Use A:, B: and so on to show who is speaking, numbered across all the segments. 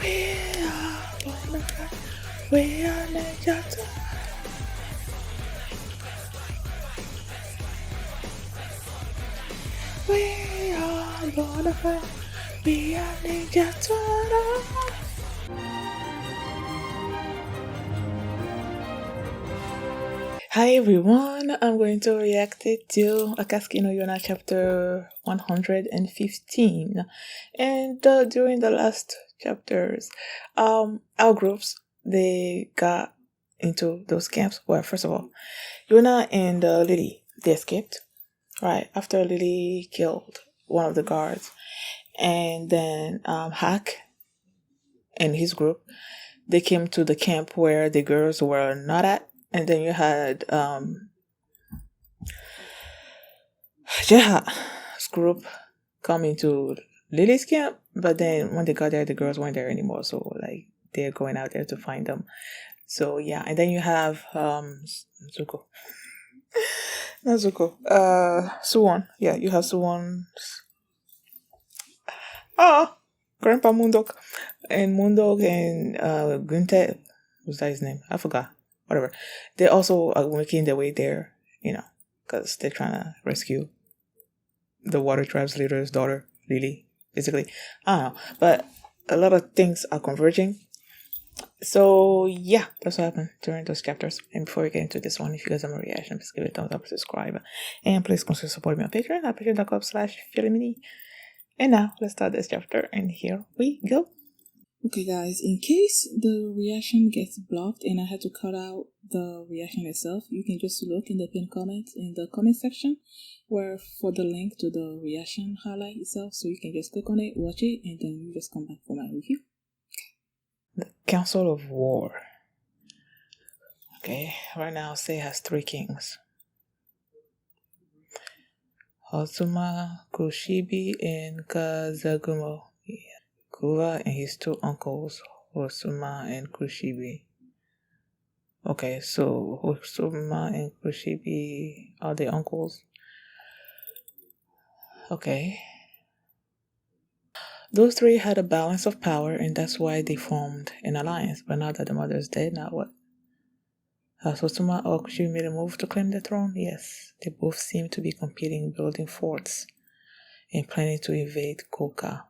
A: We are gonna fly. We are ninja turtles. We are gonna fly. We are ninja turtles. Hi everyone, I'm going to react to Akatsuki no Yona chapter 115. And during the last chapters, our groups, they got into those camps. Well, first of all, Yona and Lily, they escaped, right, after Lily killed one of the guards. And then Hack and his group, they came to the camp where the girls were not at. And then you had Jeha's group coming to Lily's camp, but then when they got there, the girls weren't there anymore. So like they're going out there to find them. So yeah, and then you have Zuko. Not Zuko. Suwon. Yeah, you have Suwon's Grandpa Moondog. And Moondog and Gunther, what's that his name? I forgot. Whatever. They also are making their way there, because they're trying to rescue the Water Tribe's leader's daughter, Lily, basically. I don't know. But a lot of things are converging. So, yeah, that's what happened during those chapters. And before we get into this one, if you guys have a reaction, please give it a thumbs up, subscribe, and please consider supporting me on Patreon at patreon.com/Philemini. And now, let's start this chapter, and here we go. Okay guys, in case the reaction gets blocked and I had to cut out the reaction itself, you can just look in the pinned comment in the comment section where for the link to the reaction highlight itself, so you can just click on it, watch it, and then you just come back for my review. The Council of War. Okay, right now Sei has 3 kings. Hozuma, Kushibi, and Kazagumo. Kuva and his 2 uncles, Hosuma and Kushibi. Okay, so Hosuma and Kushibi are the uncles. Okay. Those 3 had a balance of power, and that's why they formed an alliance. But now that the mother is dead, now what? Has Hosuma or Kushibi made a move to claim the throne? Yes. They both seem to be competing, building forts, and planning to invade Koka.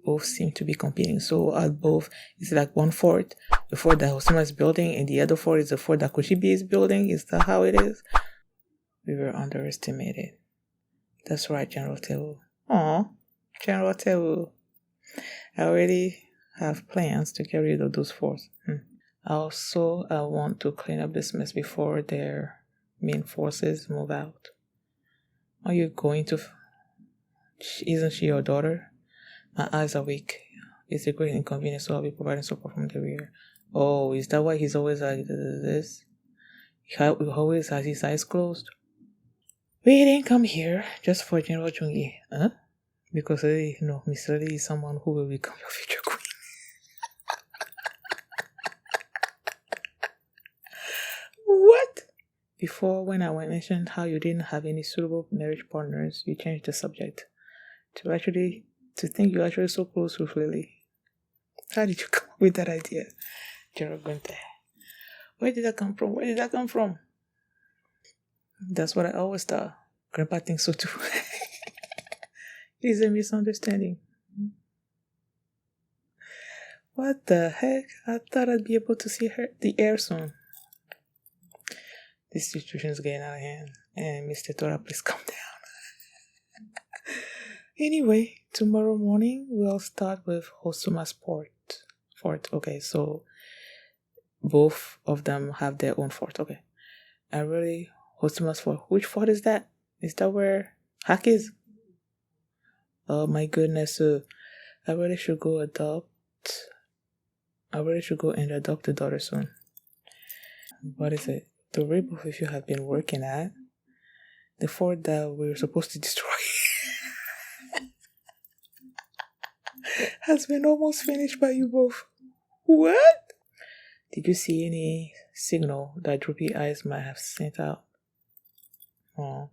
A: Both seem to be competing. So at both, it's like one fort, the fort that Hosuma is building, and the other fort is the fort that Kushibi is building. Is that how it is? We were underestimated. That's right, General Tewu. Aw, General Tewu. I already have plans to get rid of those forts. Also, I want to clean up this mess before their main forces move out. Are you going to... Isn't she your daughter? My eyes are weak. It's a great inconvenience, so I'll be providing support from the rear. Oh, is that why he's always like this? He always has his eyes closed. We didn't come here just for General Jungi. Huh? Because Miss Lily is someone who will become your future queen. What? Before, when I mentioned how you didn't have any suitable marriage partners, you changed the subject to think you're actually so close with Lily. How did you come up with that idea, General Gunther? Where did that come from? That's what I always thought. Grandpa thinks so too. It's a misunderstanding. What the heck? I thought I'd be able to see the heir soon. This situation is getting out of hand. And Mr. Tora, please calm down. Anyway, tomorrow morning we'll start with Hosuma's fort. Okay, so both of them have their own fort. Okay. Hosuma's fort. Which fort is that? Is that where Hack is? Oh my goodness. I really should go and adopt the daughter soon. What is it? The rebuff if you have been working at the fort that we were supposed to destroy. Has been almost finished by you both. What? Did you see any signal that Droopy Eyes might have sent out? Oh,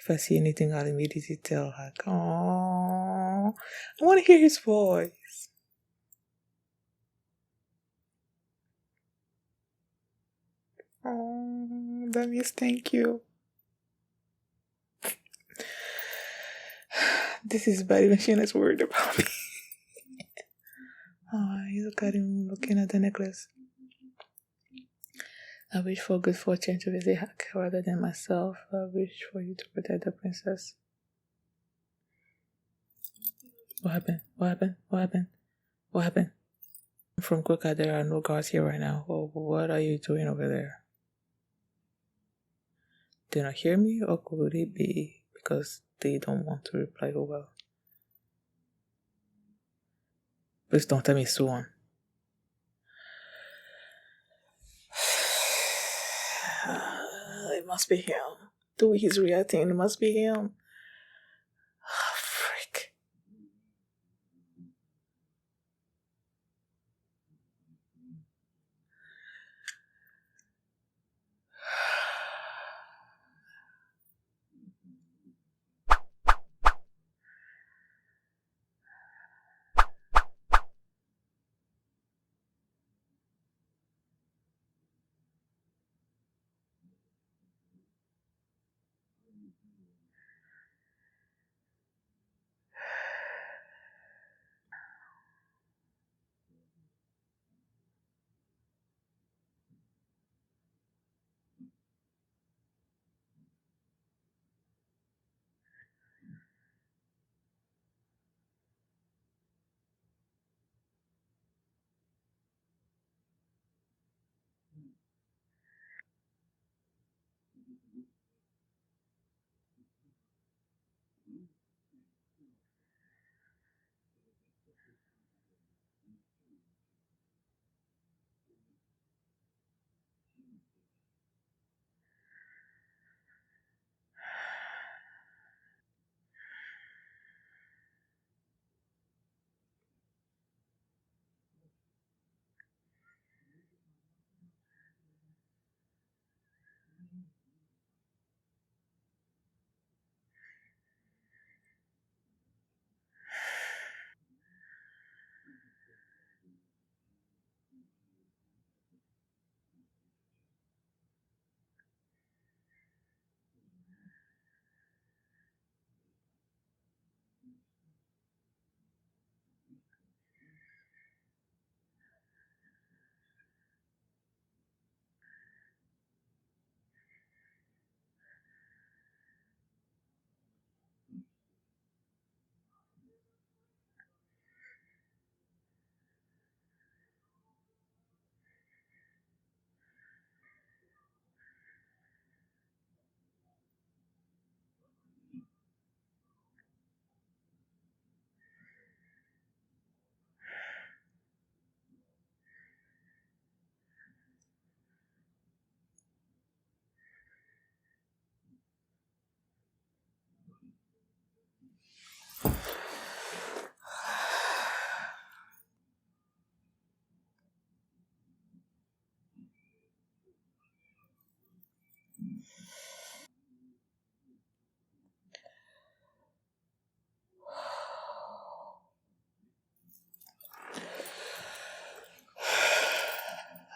A: if I see anything, I'll immediately tell her. Oh, Oh, I want to hear his voice. Oh, that means thank you. This is bad. Even Shayna's worried about me. Oh, you look at him looking at the necklace. I wish for good fortune to visit Hak rather than myself. I wish for you to protect the princess. What happened? What happened? What happened? What happened? From Quicker, there are no guards here right now. Oh, what are you doing over there? Did not hear me, or could it be because they don't want to reply well? Please don't tell me soon. It must be him. The way he's reacting, it must be him. Oh, frick.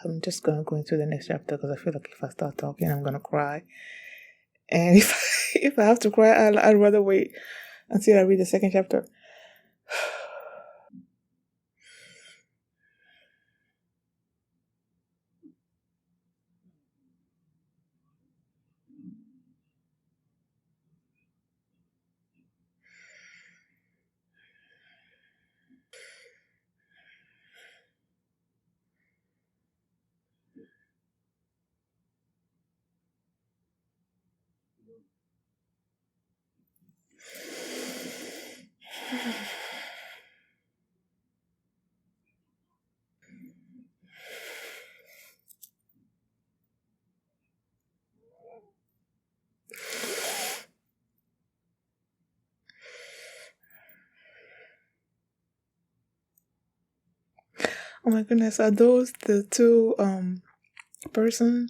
A: I'm just gonna go into the next chapter because I feel like if I start talking, I'm gonna cry. And if I have to cry, I'd rather wait until I read the second chapter. Oh my goodness, are those the two person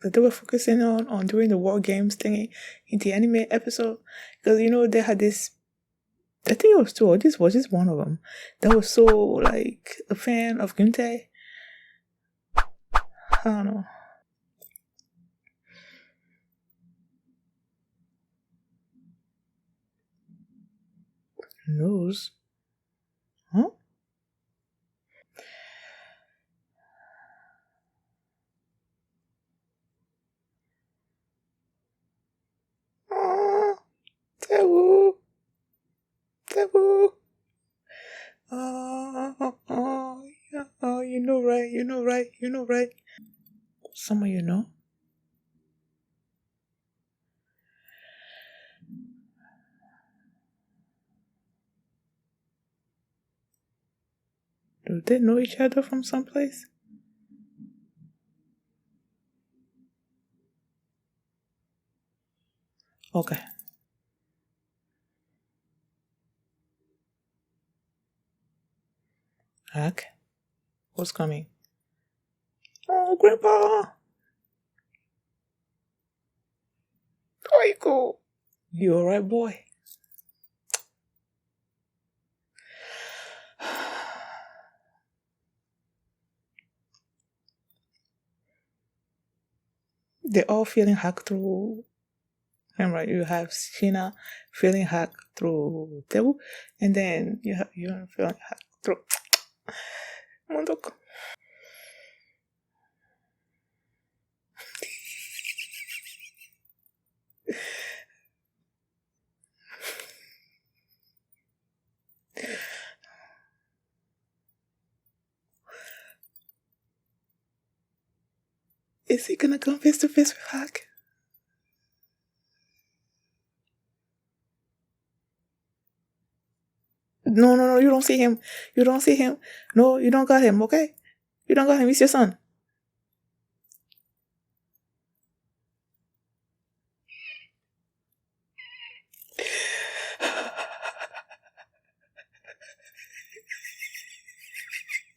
A: that they were focusing on doing the war games thingy in the anime episode? Because they had this I think it was two, or this was just one of them that was so like a fan of Gunte. I don't know. Nose? Huh? Oh, Tewu. Tewu. Yeah. Oh, you know right, you know right, you know right. Someone you know? Do they know each other from someplace? Okay. Heck. What's coming? Oh, Grandpa! There you go. You alright, boy? They're all feeling hacked through. Remember, you have Sheena feeling hacked through Tebu, and then you have you feeling hacked through Mundok. Is he gonna come face to face with Hack? No, no, no, you don't see him. You don't see him. No, you don't got him, okay? You don't got him. He's your son.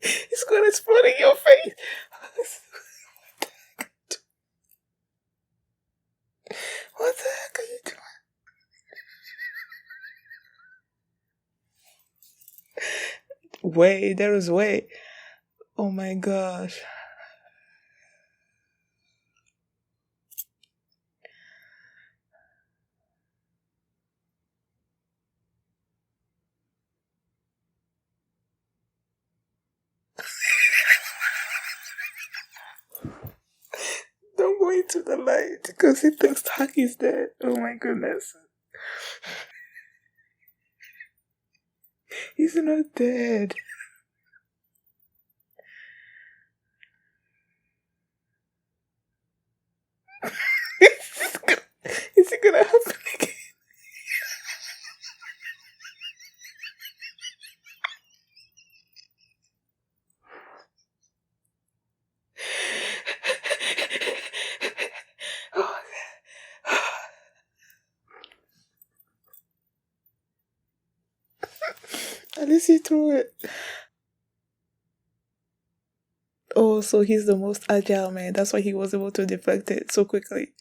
A: It's gonna explode in your face. What the heck are you doing? Way, there is way. Oh my gosh. Don't go into the light because he thinks Hack is dead. Oh my goodness. He's not dead. Is it gonna happen again? Oh, at least he threw it. Oh, so he's the most agile man. That's why he was able to deflect it so quickly.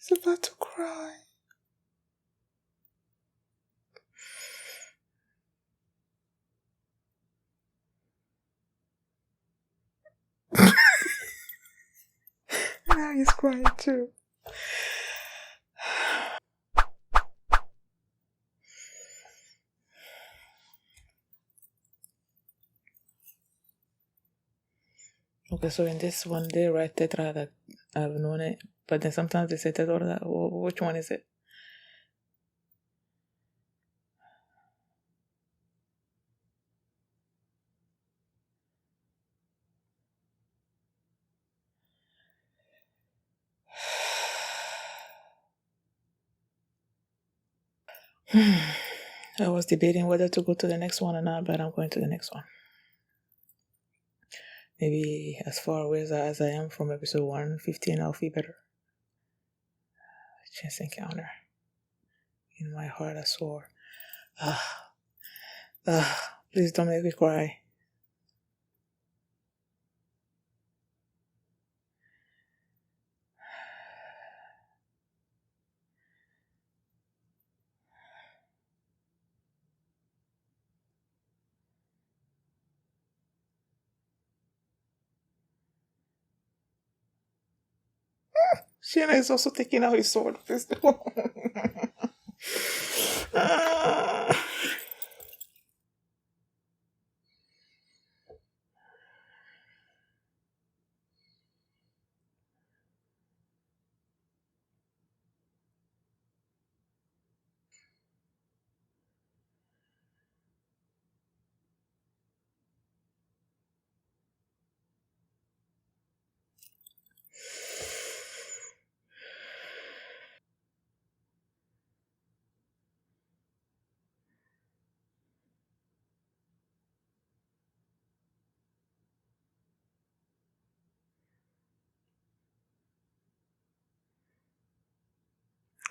A: He's about to cry. Now he's crying too. Okay, so in this one they write tetra that I've known it, but then sometimes they say tetra. Which one is it? I was debating whether to go to the next one or not, but I'm going to the next one. Maybe as far away as I am from episode 115, I'll feel better. Chance encounter. In my heart, I swore. Please don't make me cry. Shana is also taking out his sword.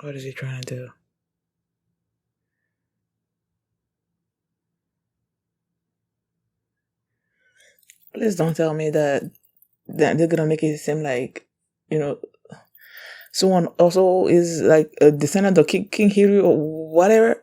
A: What is he trying to do? Please don't tell me that they're gonna make it seem like, you know, someone also is like a descendant of King Hiri or whatever.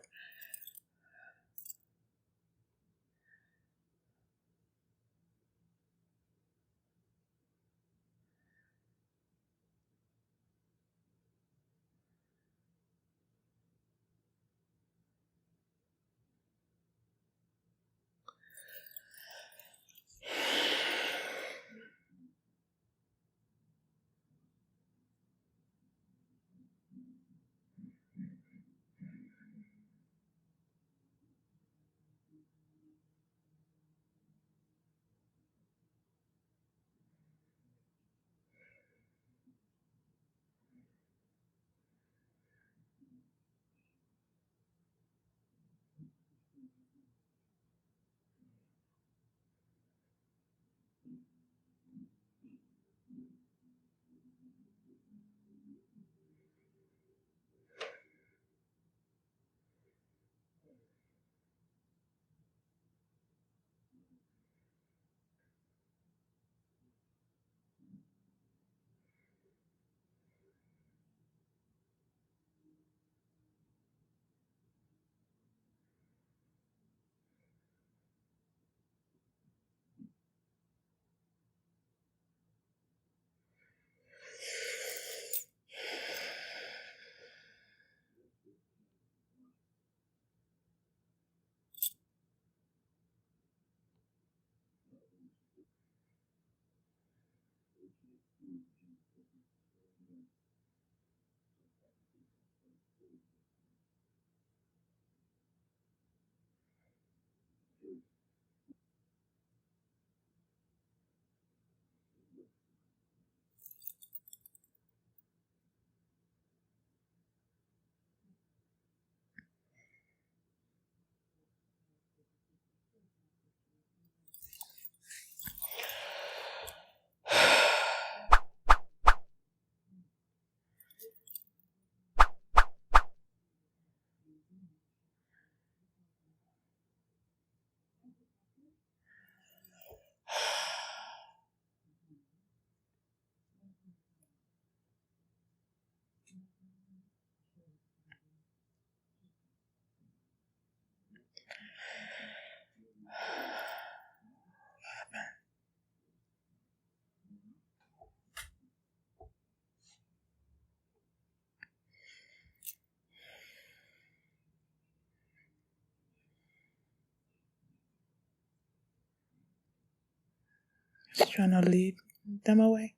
A: He's trying to lead them away.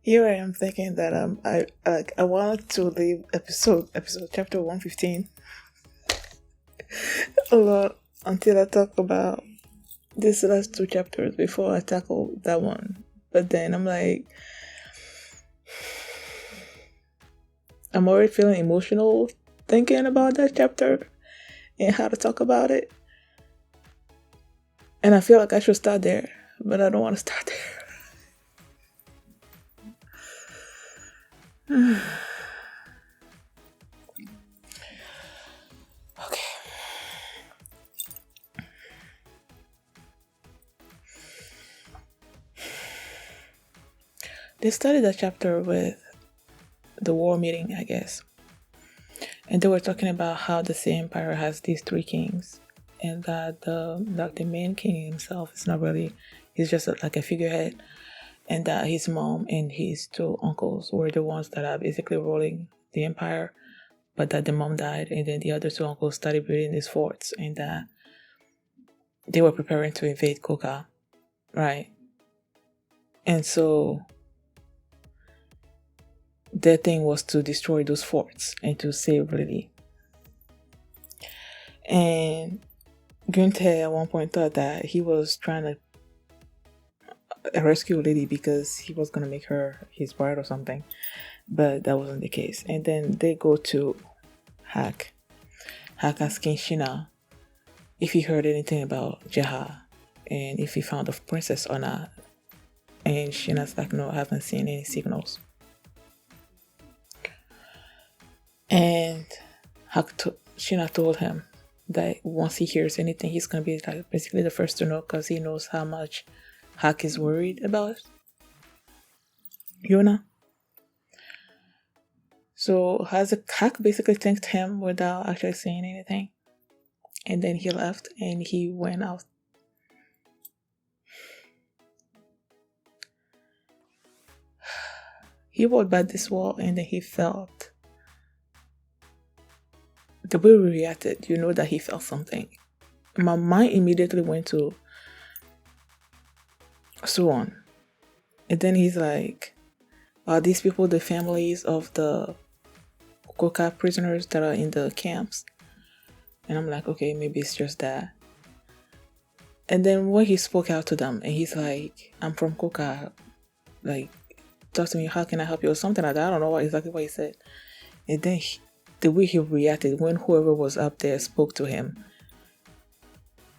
A: Here I am thinking that I wanted to leave episode chapter 115 a lot until I talk about these last two chapters before I tackle that one. But then I'm like, I'm already feeling emotional thinking about that chapter and how to talk about it. And I feel like I should start there, but I don't want to start there. Okay. They started that chapter with the war meeting, I guess. And they were talking about how the Sea Empire has these three kings, and that the main king himself is not really, he's just like a figurehead, and that his mom and his two uncles were the ones that are basically ruling the empire, but that the mom died, and then the other two uncles started building these forts, and that they were preparing to invade Koka, right? And so their thing was to destroy those forts and to save Lily. And Gunther at one point thought that he was trying to rescue Lily because he was going to make her his bride or something. But that wasn't the case. And then they go to Hak. Hak asking Shina if he heard anything about Jaha and if he found a princess or not. And Shina's like, no, I haven't seen any signals. And Shina told him that once he hears anything, he's going to be like basically the first to know because he knows how much Hak is worried about Yona. So Hak basically thanked him without actually saying anything. And then he left and he went out. He walked by this wall and then he felt the way we reacted, you know that he felt something. My mind immediately went to Suwon. And then he's like, are these people the families of the Koka prisoners that are in the camps? And I'm like, okay, maybe it's just that. And then when he spoke out to them and he's like, I'm from Koka, like, talk to me, how can I help you? Or something like that. I don't know exactly what he said. And then the way he reacted when whoever was up there spoke to him,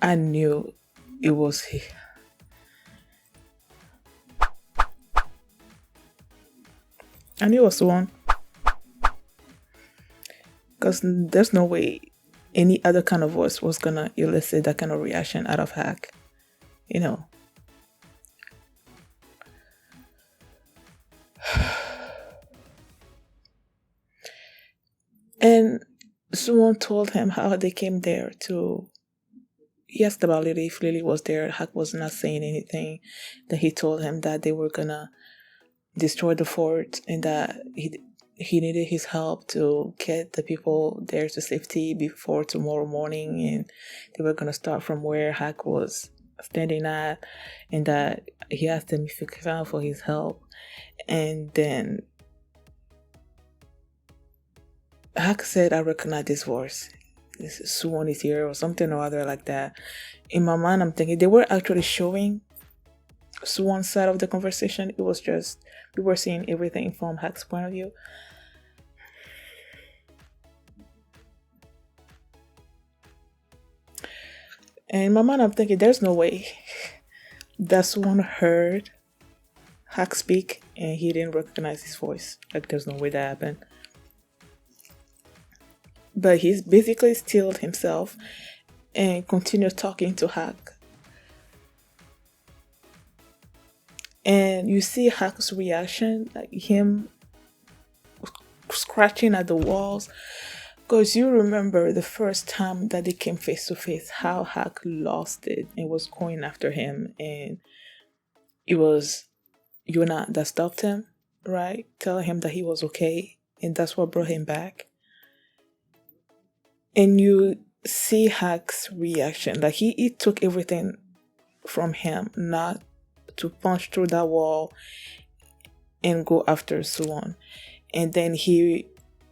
A: I knew it was he. I knew it was Suwon. Because there's no way any other kind of voice was gonna elicit that kind of reaction out of Hak. You know. And someone told him how they came there to. He asked about Lily, if Lily was there. Hak was not saying anything. Then he told him that they were gonna destroy the fort and that he needed his help to get the people there to safety before tomorrow morning, and they were gonna start from where Hak was standing at, and that he asked him if he could count for his help. And then Hak said, I recognize this voice. This Suwon is here or something or other like that. In my mind, I'm thinking they were actually showing Suwon's side of the conversation. It was just, we were seeing everything from Hak's point of view. And in my mind, I'm thinking there's no way that Suwon heard Hak speak and he didn't recognize his voice. Like, there's no way that happened. But he's basically stilled himself and continued talking to Hak. And you see Hak's reaction, like him scratching at the walls. Because you remember the first time that they came face to face, how Hak lost it and was going after him. And it was Yona that stopped him, right? Telling him that he was okay, and that's what brought him back. And you see Hack's reaction. Like he took everything from him not to punch through that wall and go after Suwon. And then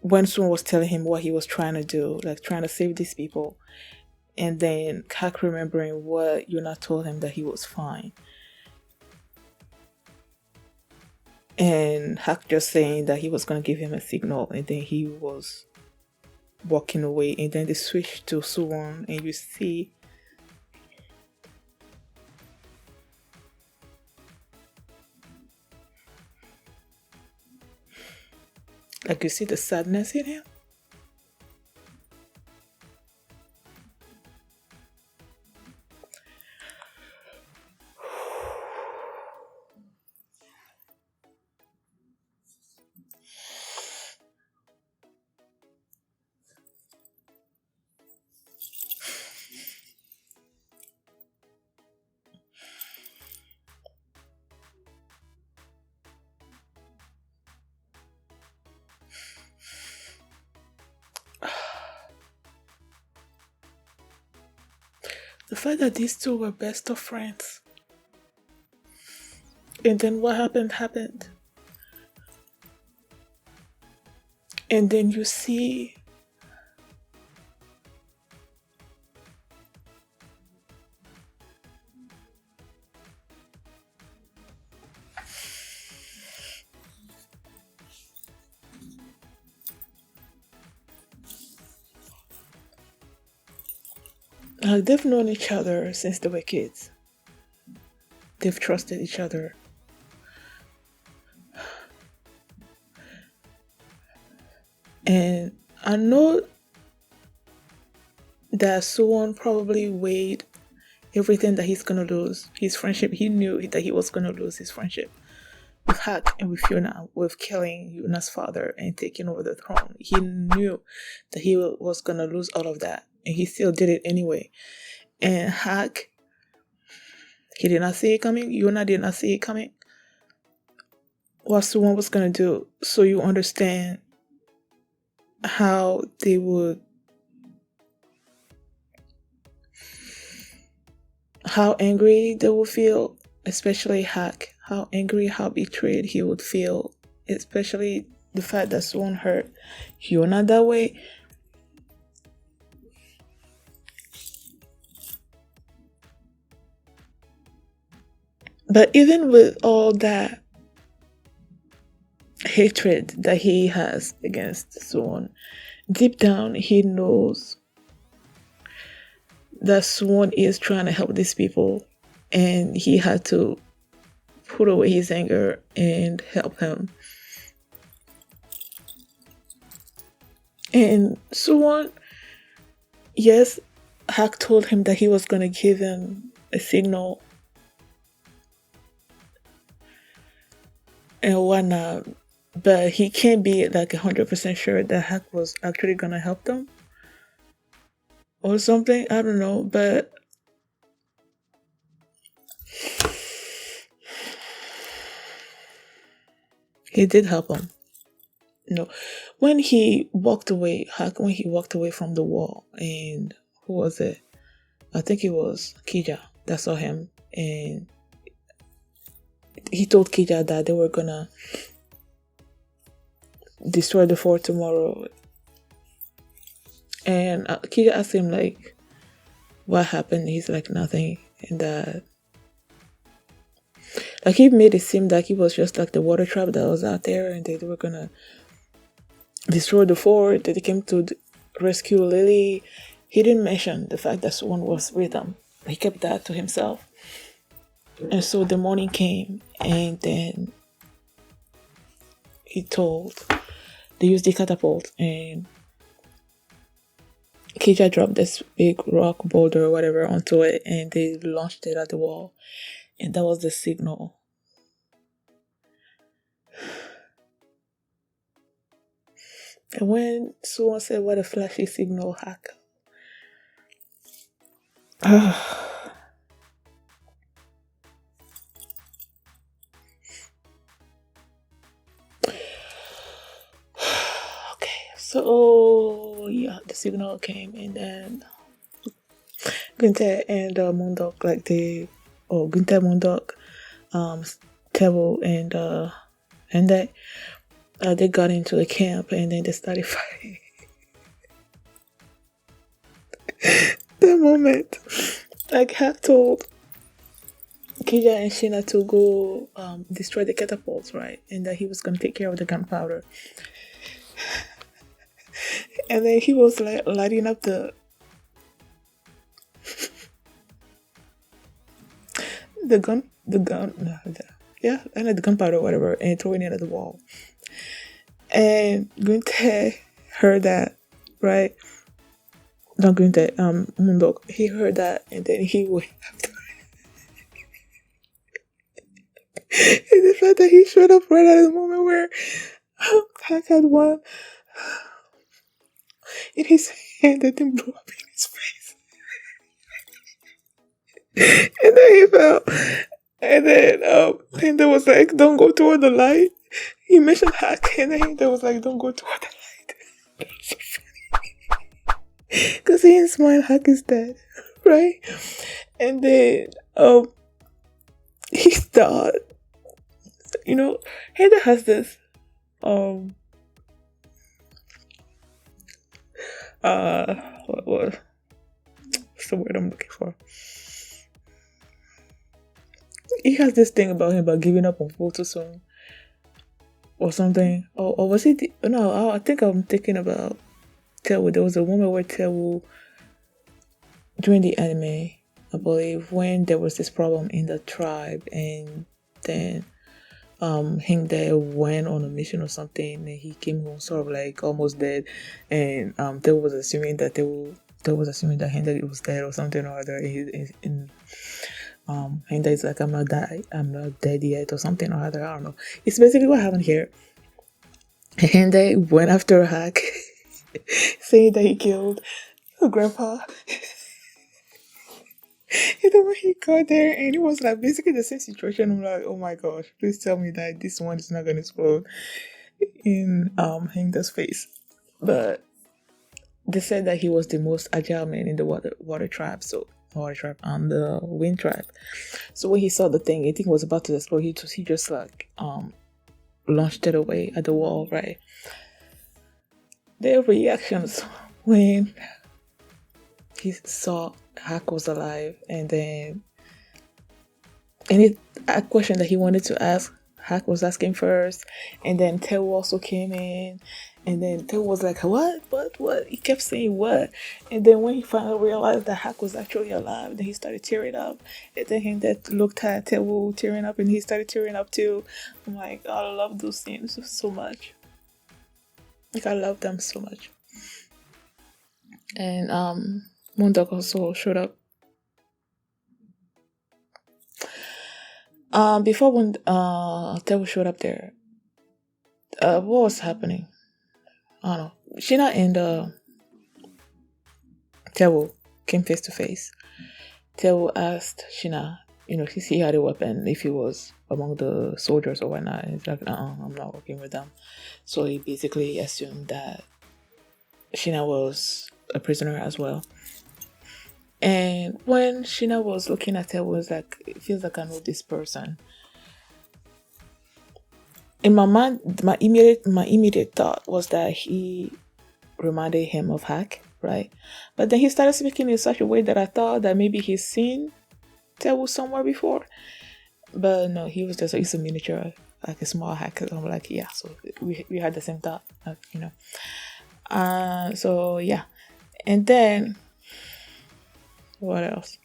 A: when Suwon was telling him what he was trying to do, like trying to save these people, and then Hack remembering what Yuna told him that he was fine. And Hack just saying that he was going to give him a signal, and then he was walking away. And then they switch to Suwon, and you see like you see the sadness in him. The fact that these two were best of friends. And then what happened. And then you see like they've known each other since they were kids. They've trusted each other. And I know that Suwon probably weighed everything that he's gonna lose. His friendship, he knew that he was gonna lose his friendship with Hack and with Yona, with killing Yona's father and taking over the throne. He knew that he was gonna lose all of that, and he still did it anyway. And Hack, he did not see it coming. Yona did not see it coming. What Suwon was gonna do, so you understand how they would, how angry they would feel, especially Hack, how angry, how betrayed he would feel, especially the fact that Suwon hurt Yona that way. But even with all that hatred that he has against Suwon, deep down he knows that Suwon is trying to help these people, and he had to put away his anger and help him. And Suwon, yes, Hack told him that he was gonna give him a signal and whatnot, but he can't be like 100% sure that Hack was actually gonna help them or something. I don't know, but he did help him. No, when he walked away, Hack, when he walked away from the wall, and who was it? I think it was Kija that saw him, and he told Kija that they were gonna destroy the fort tomorrow. And Kija asked him like, what happened? He's like, nothing. And like he made it seem like it was just like the water trap that was out there, and they were gonna destroy the fort. That they came to rescue Lily. He didn't mention the fact that someone was with him. He kept that to himself. And so the morning came, and then he told, they used the catapult, and Kija dropped this big rock boulder or whatever onto it, and they launched it at the wall. And that was the signal. And when someone said, what a flashy signal, Hack. So yeah, the signal came, and then Gunther and Moondog, like Gunther, Moondog, um, Tebo, and they got into the camp, and then they started fighting. The moment, like Hack told Kija and Shina to go destroy the catapults, right? And that he was gonna take care of the gunpowder. And then he was like lighting up yeah, and the gunpowder, or whatever, and throwing it at the wall. And Gunther heard that, right? Not Gunther, Mundok. He heard that, and then he went after. And the fact that he showed up right at the moment where Hack had one in his hand that then blew up in his face. And then he fell. And there was like, don't go toward the light. He mentioned Hack, and then there was like, don't go toward the light. So funny. Because he didn't smile, Hack is dead. Right? And then he thought, Heather has this what's the word I'm looking for? He has this thing about him about giving up on photo soon or something. Or was it no, I think I'm thinking about Tewu. There was a moment where Tewu, during the anime, I believe, when there was this problem in the tribe, and then Hingdae went on a mission or something, and he came home sort of like almost dead, and they was assuming that Hingdae was dead or something or other. Hingdae is like, I'm not dead yet or something or other. I don't know. It's basically what happened here. Hingdae went after Hack, saying that he killed Grandpa. And then when he got there, and it was like basically the same situation, I'm like, oh my gosh, please tell me that this one is not gonna explode in Hingda's face. But they said that he was the most agile man in the water tribe, the wind tribe. So when he saw the thing, I think was about to explode, he just like launched it away at the wall, right? Their reactions when he saw Hack was alive, and then a question that he wanted to ask, Hack was asking first, and then Tewu also came in, and then Tewu was like, what? He kept saying what? And then when he finally realized that Hack was actually alive, then he started tearing up. And then him that looked at Tewu tearing up, and he started tearing up too. I'm like, I love those scenes so much. Like, I love them so much. And Moondog also showed up. Before when Tewu showed up there, what was happening? I don't know. Shina and Tewu came face to face. Tewu asked Shina, he had a weapon, if he was among the soldiers or whatnot. He's like, I'm not working with them. So he basically assumed that Shina was a prisoner as well. And when Shina was looking at her, was like, it feels like I know this person. In my mind, my immediate thought was that he reminded him of Hack, right? But then he started speaking in such a way that I thought that maybe he's seen Tewu somewhere before. But no, he's a miniature, like a small Hack. I'm like, yeah, so we had the same thought, so yeah. And then what else?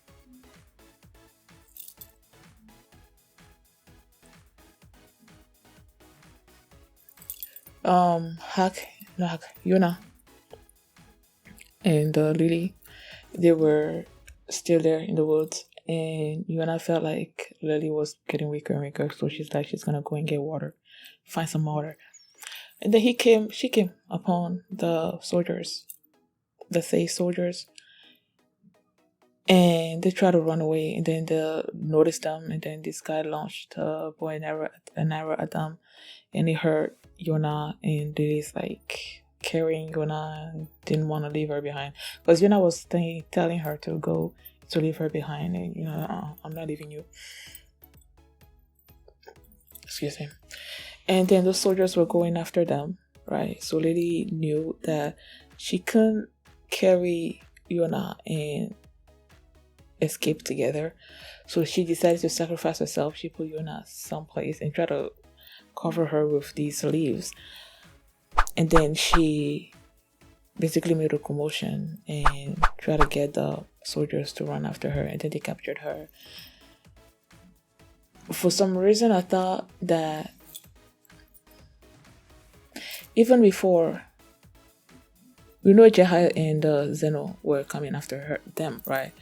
A: Yona and Lily, they were still there in the woods, and Yona felt like Lily was getting weaker and weaker, so she's gonna go and get water, find some water. And then she came upon the soldiers, the safe soldiers, and they tried to run away, and then they noticed them, and then this guy launched a bow and arrow at them, and it hurt Yona, and Lily's like, carrying Yona and didn't want to leave her behind. Because Yona was telling her to leave her behind, and I'm not leaving you. Excuse me. And then the soldiers were going after them, right? So Lily knew that she couldn't carry Yona and escape together. So she decided to sacrifice herself. She put Yona someplace and try to cover her with these leaves. And then she basically made a commotion and tried to get the soldiers to run after her, and then they captured her. For some reason, I thought that even before, we know Jeha and Zeno were coming after them, right?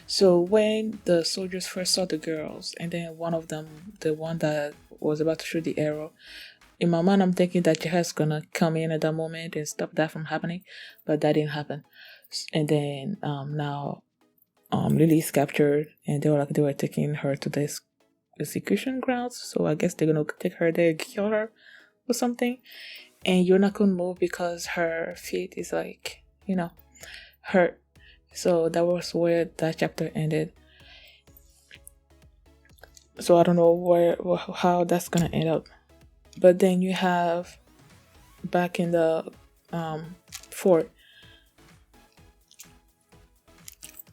A: So when the soldiers first saw the girls, and then one of them, the one that was about to shoot the arrow, in my mind, I'm thinking that Jeha's gonna come in at that moment and stop that from happening, but that didn't happen. And then now Lily's captured, and they were taking her to the execution grounds. So I guess they're gonna take her there, kill her, or something. And Yona couldn't move because her feet is hurt. So that was where that chapter ended. So I don't know how that's gonna end up. But then you have back in the fort,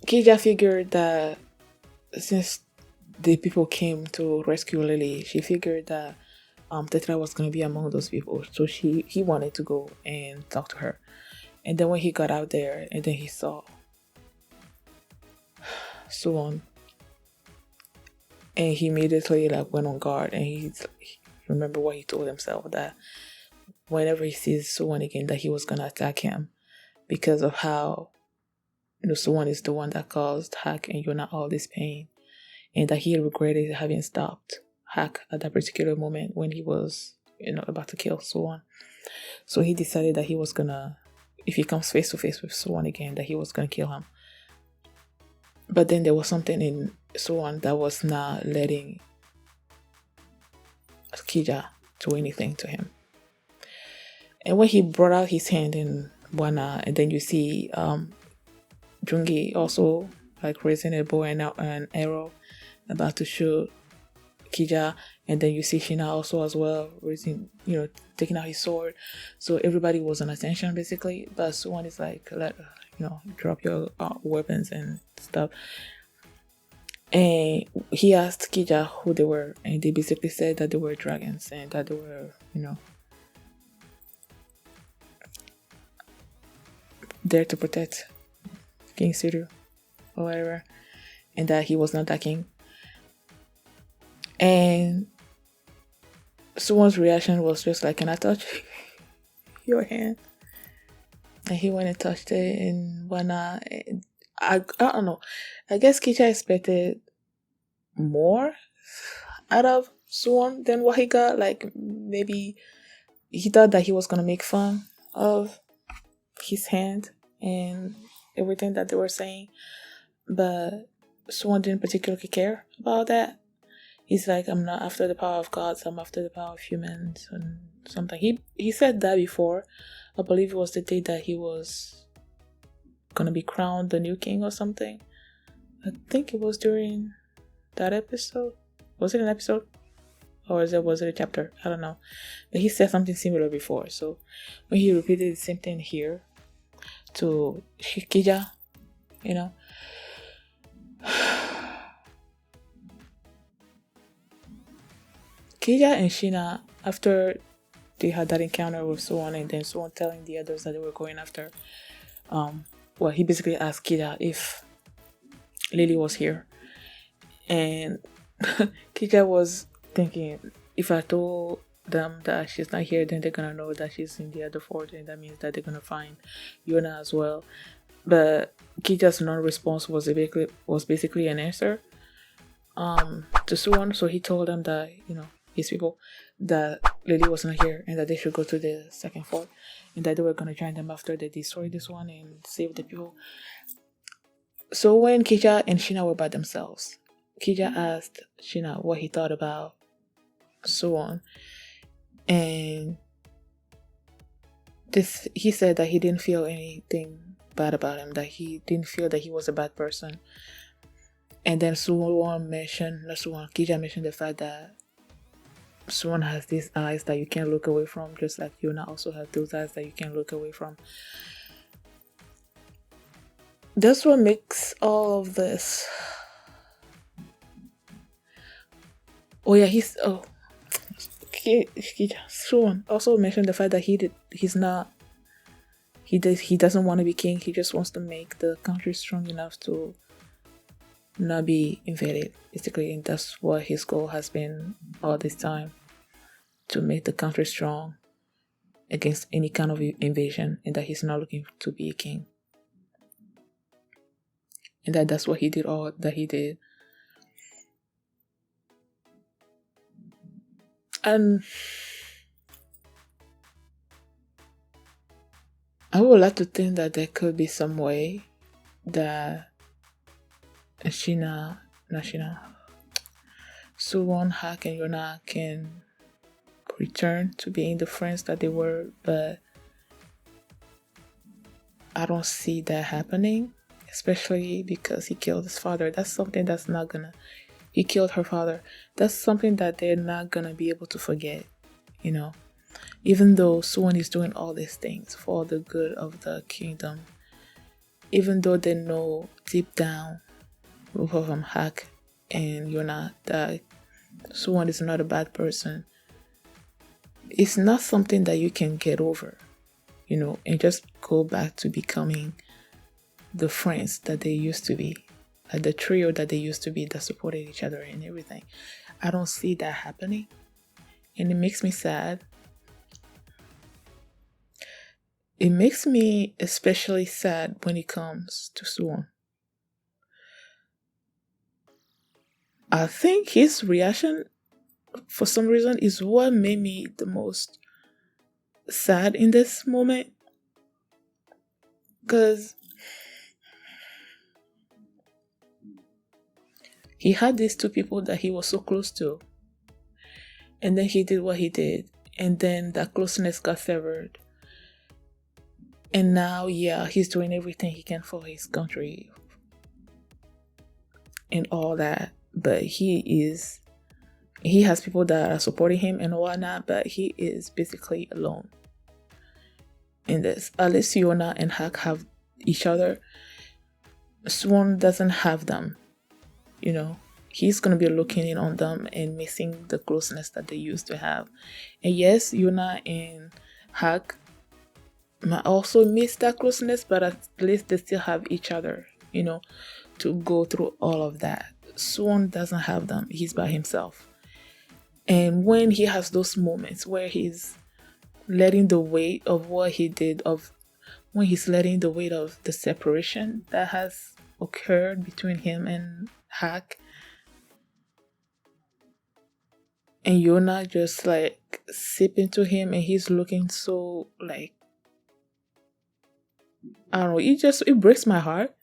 A: Kija figured that since the people came to rescue Lily, she figured that Tetra was gonna be among those people. So he wanted to go and talk to her. And then when he got out there, and then he saw Suwon, and he immediately went on guard, and he remember what he told himself, that whenever he sees Suwon again, that he was gonna attack him because of how Suwon is the one that caused Hack and Yona all this pain, and that he regretted having stopped Hack at that particular moment when he was about to kill Suwon. So he decided that he was gonna, if he comes face to face with Suwon again, that he was gonna kill him. But then there was something in Suwon that was not letting Kija do anything to him. And when he brought out his hand in Wana, and then you see Jungi also raising a bow and an arrow about to shoot Kija, and then you see Shina also as well raising, taking out his sword. So everybody was on attention basically, but Suwon is drop your weapons and stuff. And he asked Kija who they were, and they basically said that they were dragons and that they were, there to protect King Siru or whatever, and that he was not that king. And Suwon's reaction was just like, "Can I touch your hand?" And he went and touched it, and Wana. I don't know. I guess Kija expected more out of Suwon than what he got. Maybe he thought that he was gonna make fun of his hand and everything that they were saying, but Suwon didn't particularly care about that. He's like, "I'm not after the power of gods, I'm after the power of humans," and something. He said that before. I believe it was the day that he was gonna be crowned the new king or something. I think it was during that episode. Was it an episode? Or was it a chapter? I don't know. But he said something similar before. So when he repeated the same thing here to Kija, Kija and Shina, after they had that encounter with Suwon, and then Suwon telling the others that they were going after, he basically asked Kija if Lily was here. And Kija was thinking, if I told them that she's not here, then they're gonna know that she's in the other fort, and that means that they're gonna find Yona as well. But Kija's non-response was basically an answer to Suwon. So he told them that, his people, that Lily was not here and that they should go to the second fort, and that they were gonna join them after they destroyed this one and save the people. So when Kija and Shina were by themselves, Kija asked Shina what he thought about Suwon, and this he said that he didn't feel anything bad about him, that he didn't feel that he was a bad person. And then someone mentioned, not someone, Kija mentioned the fact that someone has these eyes that you can't look away from, just like Yona also has those eyes that you can't look away from. That's what makes all of this. Oh yeah, Someone also mentioned the fact that he doesn't want to be king. He just wants to make the country strong enough to not be invaded, basically, and that's what his goal has been all this time, to make the country strong against any kind of invasion, and that he's not looking to be a king, and that's what he did, all that he did. And I would like to think that there could be some way that Suwon, Hak, and Yona can return to being the friends that they were, but I don't see that happening, especially because he killed his father. That's something that's not gonna. He killed her father. That's something that they're not gonna be able to forget, you know. Even though Suwon is doing all these things for the good of the kingdom, even though they know deep down, both of them, Hak and Yona, that Suwon is not a bad person, it's not something that you can get over, you know, and just go back to becoming the friends that they used to be, like the trio that they used to be, that supported each other and everything. I don't see that happening, and it makes me sad. It makes me especially sad when it comes to Suwon. I think his reaction, for some reason, is what made me the most sad in this moment. Because he had these two people that he was so close to, and then he did what he did, and then that closeness got severed. And now, yeah, he's doing everything he can for his country and all that, but he has people that are supporting him and whatnot, but he is basically alone in this. At least Yona and Hak have each other. Swan doesn't have them, you know. He's gonna be looking in on them and missing the closeness that they used to have. And yes, Yona and Hak might also miss that closeness, but at least they still have each other, you know, to go through all of that. Swan doesn't have them. He's by himself. And when he has those moments where he's letting the weight of what he did, when he's letting the weight of the separation that has occurred between him and Hak, and Yona just like sip into him, and he's looking so like, I don't know, it breaks my heart.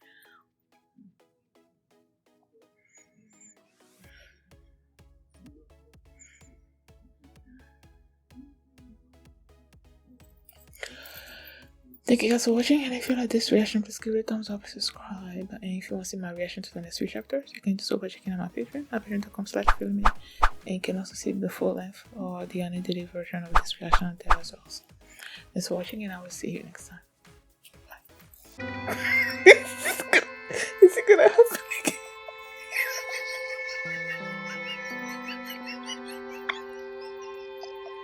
A: Thank you guys for watching, and if you like this reaction, please give it a thumbs up, subscribe, and if you want to see my reaction to the next few chapters, you can do so by checking out my Patreon, at patreon.com/filmy, and you can also see the full length or the unedited version of this reaction there as well. Thanks for watching, and I will see you next time. Bye.